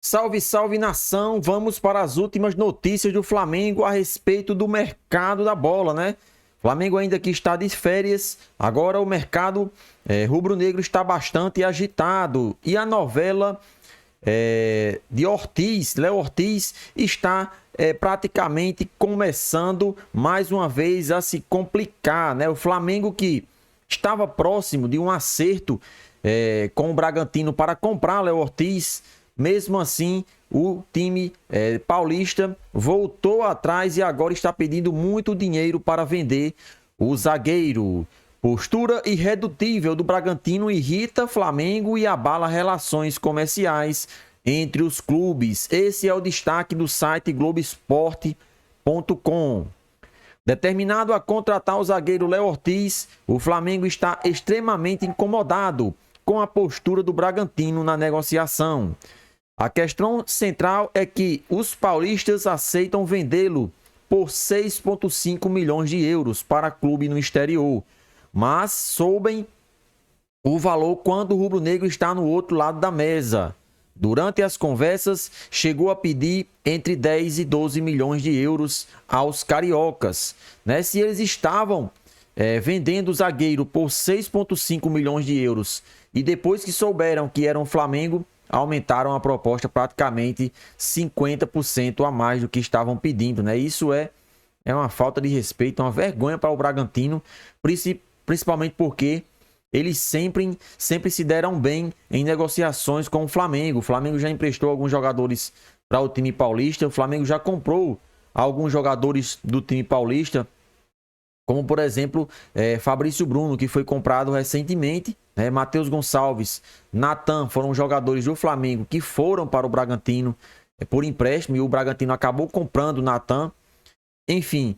Salve, salve nação! Vamos para as últimas notícias do Flamengo a respeito do mercado da bola, né? Flamengo ainda que está de férias, agora o mercado rubro-negro está bastante agitado e a novela de Ortiz, Léo Ortiz, está praticamente começando mais uma vez a se complicar, né? O Flamengo que estava próximo de um acerto com o Bragantino para comprar Léo Ortiz. Mesmo assim, o time paulista voltou atrás e agora está pedindo muito dinheiro para vender o zagueiro. Postura irredutível do Bragantino irrita Flamengo e abala relações comerciais entre os clubes. Esse é o destaque do site Globoesporte.com. Determinado a contratar o zagueiro Léo Ortiz, o Flamengo está extremamente incomodado com a postura do Bragantino na negociação. A questão central é que os paulistas aceitam vendê-lo por 6,5 milhões de euros para clube no exterior, mas soubem o valor quando o rubro-negro está no outro lado da mesa. Durante as conversas, chegou a pedir entre 10 e 12 milhões de euros aos cariocas. Se eles estavam vendendo o zagueiro por 6,5 milhões de euros e depois que souberam que era um Flamengo, aumentaram a proposta praticamente 50% a mais do que estavam pedindo, né? Isso é uma falta de respeito, uma vergonha para o Bragantino, principalmente porque eles sempre se deram bem em negociações com o Flamengo. O Flamengo já emprestou alguns jogadores para o time paulista, o Flamengo já comprou alguns jogadores do time paulista, como por exemplo Fabrício Bruno, que foi comprado recentemente, Matheus Gonçalves, Natan, foram jogadores do Flamengo que foram para o Bragantino por empréstimo e o Bragantino acabou comprando o Natan. Enfim,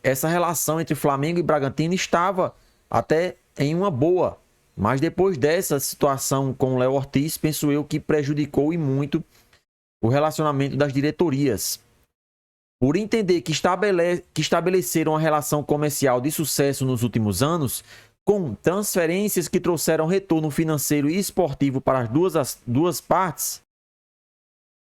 essa relação entre Flamengo e Bragantino estava até em uma boa, mas depois dessa situação com o Léo Ortiz, penso eu que prejudicou e muito o relacionamento das diretorias. Por entender que estabeleceram uma relação comercial de sucesso nos últimos anos, com transferências que trouxeram retorno financeiro e esportivo para as duas partes,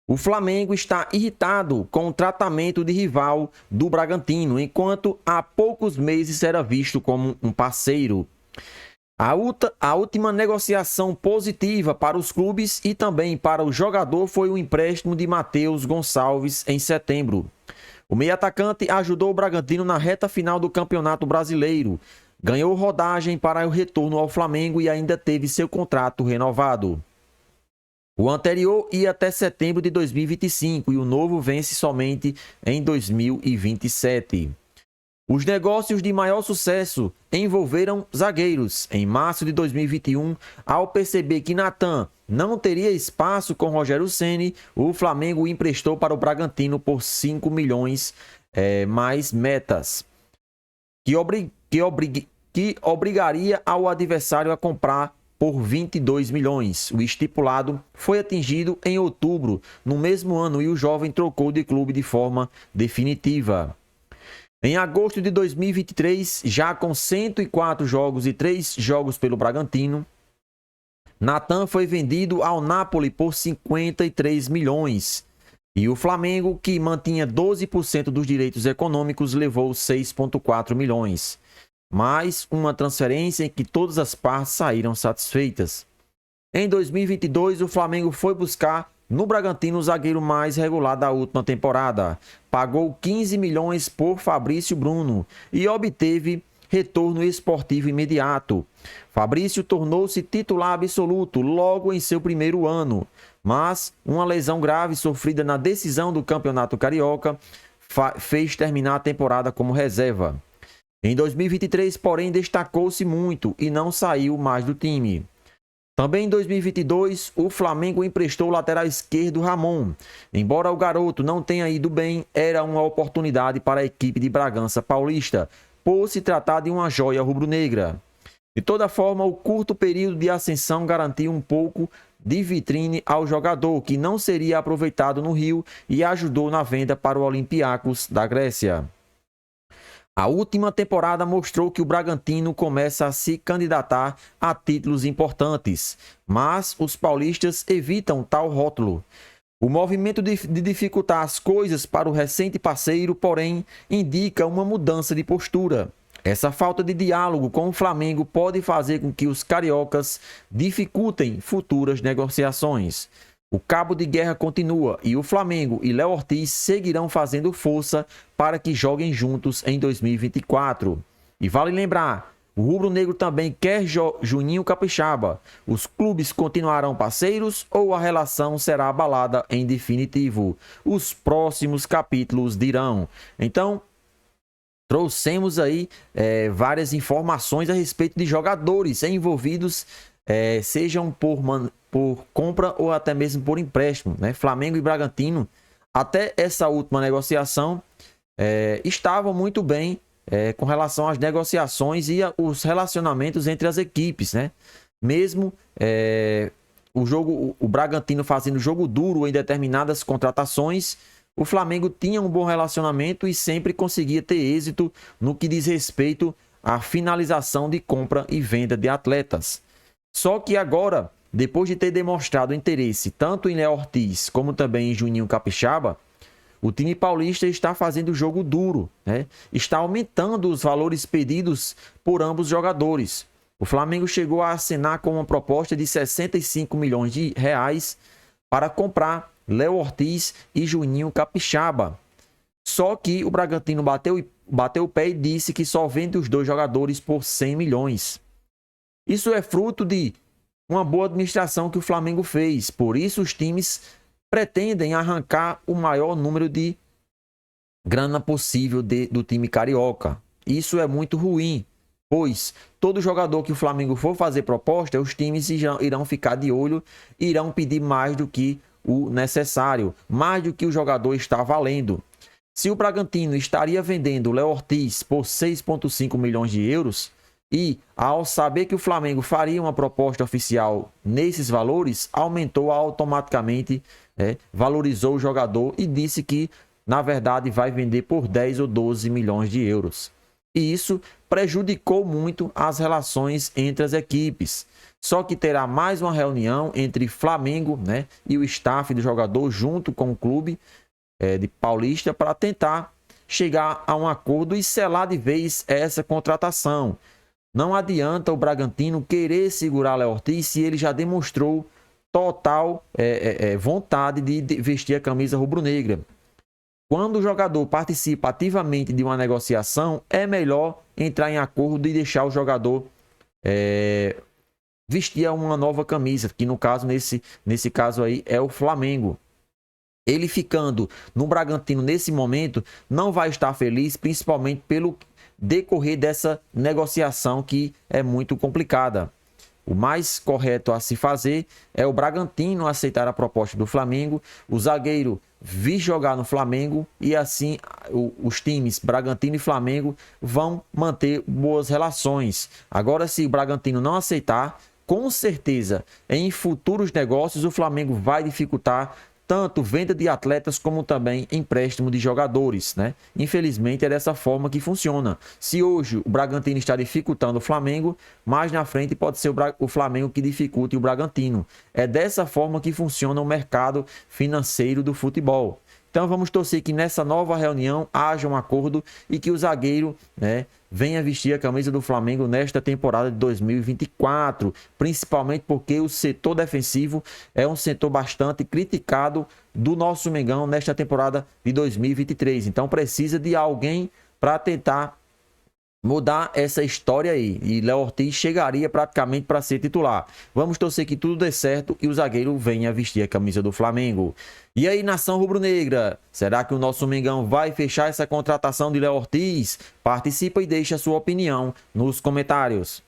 o Flamengo está irritado com o tratamento de rival do Bragantino, enquanto há poucos meses era visto como um parceiro. A última negociação positiva para os clubes e também para o jogador foi o empréstimo de Matheus Gonçalves em setembro. O meio-atacante ajudou o Bragantino na reta final do Campeonato Brasileiro, ganhou rodagem para o retorno ao Flamengo e ainda teve seu contrato renovado. O anterior ia até setembro de 2025 e o novo vence somente em 2027. Os negócios de maior sucesso envolveram zagueiros. Em março de 2021, ao perceber que Natan não teria espaço com Rogério Ceni, o Flamengo o emprestou para o Bragantino por 5 milhões mais metas, que obrigaria ao adversário a comprar por 22 milhões. O estipulado foi atingido em outubro, no mesmo ano, e o jovem trocou de clube de forma definitiva. Em agosto de 2023, já com 104 jogos e 3 jogos pelo Bragantino, Natan foi vendido ao Napoli por 53 milhões. E o Flamengo, que mantinha 12% dos direitos econômicos, levou 6,4 milhões. Mais uma transferência em que todas as partes saíram satisfeitas. Em 2022, o Flamengo foi buscar no Bragantino o zagueiro mais regular da última temporada. Pagou 15 milhões por Fabrício Bruno e obteve retorno esportivo imediato. Fabrício tornou-se titular absoluto logo em seu primeiro ano, mas uma lesão grave sofrida na decisão do Campeonato Carioca fez terminar a temporada como reserva. Em 2023, porém, destacou-se muito e não saiu mais do time. Também em 2022, o Flamengo emprestou o lateral esquerdo Ramon. Embora o garoto não tenha ido bem, era uma oportunidade para a equipe de Bragança Paulista, por se tratar de uma joia rubro-negra. De toda forma, o curto período de ascensão garantiu um pouco de vitrine ao jogador, que não seria aproveitado no Rio e ajudou na venda para o Olympiacos da Grécia. A última temporada mostrou que o Bragantino começa a se candidatar a títulos importantes, mas os paulistas evitam tal rótulo. O movimento de dificultar as coisas para o recente parceiro, porém, indica uma mudança de postura. Essa falta de diálogo com o Flamengo pode fazer com que os cariocas dificultem futuras negociações. O cabo de guerra continua e o Flamengo e Léo Ortiz seguirão fazendo força para que joguem juntos em 2024. E vale lembrar, o rubro-negro também quer Juninho Capixaba. Os clubes continuarão parceiros ou a relação será abalada em definitivo? Os próximos capítulos dirão. Então, trouxemos aí várias informações a respeito de jogadores envolvidos, sejam por compra ou até mesmo por empréstimo, né? Flamengo e Bragantino, até essa última negociação, estavam muito bem com relação às negociações e os relacionamentos entre as equipes, né? Mesmo o Bragantino fazendo jogo duro em determinadas contratações, o Flamengo tinha um bom relacionamento e sempre conseguia ter êxito no que diz respeito à finalização de compra e venda de atletas. Só que agora, depois de ter demonstrado interesse tanto em Léo Ortiz como também em Juninho Capixaba, o time paulista está fazendo jogo duro, né? Está aumentando os valores pedidos por ambos os jogadores. O Flamengo chegou a assinar com uma proposta de 65 milhões de reais para comprar Léo Ortiz e Juninho Capixaba. Só que o Bragantino bateu o pé e disse que só vende os dois jogadores por 100 milhões. Isso é fruto de uma boa administração que o Flamengo fez. Por isso, os times pretendem arrancar o maior número de grana possível do time carioca. Isso é muito ruim, pois todo jogador que o Flamengo for fazer proposta, os times irão ficar de olho e irão pedir mais do que o necessário, mais do que o jogador está valendo. Se o Bragantino estaria vendendo o Léo Ortiz por 6,5 milhões de euros, e ao saber que o Flamengo faria uma proposta oficial nesses valores, aumentou automaticamente, valorizou o jogador e disse que, na verdade, vai vender por 10 ou 12 milhões de euros. E isso prejudicou muito as relações entre as equipes. Só que terá mais uma reunião entre Flamengo, e o staff do jogador junto com o clube de Paulista para tentar chegar a um acordo e selar de vez essa contratação. Não adianta o Bragantino querer segurar Léo Ortiz se ele já demonstrou total vontade de vestir a camisa rubro-negra. Quando o jogador participa ativamente de uma negociação, é melhor entrar em acordo e deixar o jogador vestir uma nova camisa, que no caso, nesse caso aí, é o Flamengo. Ele ficando no Bragantino nesse momento, não vai estar feliz, principalmente pelo decorrer dessa negociação que é muito complicada. O mais correto a se fazer é o Bragantino aceitar a proposta do Flamengo, o zagueiro vir jogar no Flamengo e assim os times Bragantino e Flamengo vão manter boas relações. Agora, se o Bragantino não aceitar, com certeza em futuros negócios o Flamengo vai dificultar tanto venda de atletas como também empréstimo de jogadores, né? Infelizmente é dessa forma que funciona. Se hoje o Bragantino está dificultando o Flamengo, mais na frente pode ser o Flamengo que dificulte o Bragantino. É dessa forma que funciona o mercado financeiro do futebol. Então vamos torcer que nessa nova reunião haja um acordo e que o zagueiro, venha vestir a camisa do Flamengo nesta temporada de 2024, principalmente porque o setor defensivo é um setor bastante criticado do nosso Mengão nesta temporada de 2023. Então precisa de alguém para tentar mudar essa história aí. E Léo Ortiz chegaria praticamente para ser titular. Vamos torcer que tudo dê certo e o zagueiro venha vestir a camisa do Flamengo. E aí, nação rubro-negra, será que o nosso Mengão vai fechar essa contratação de Léo Ortiz? Participa e deixa a sua opinião nos comentários.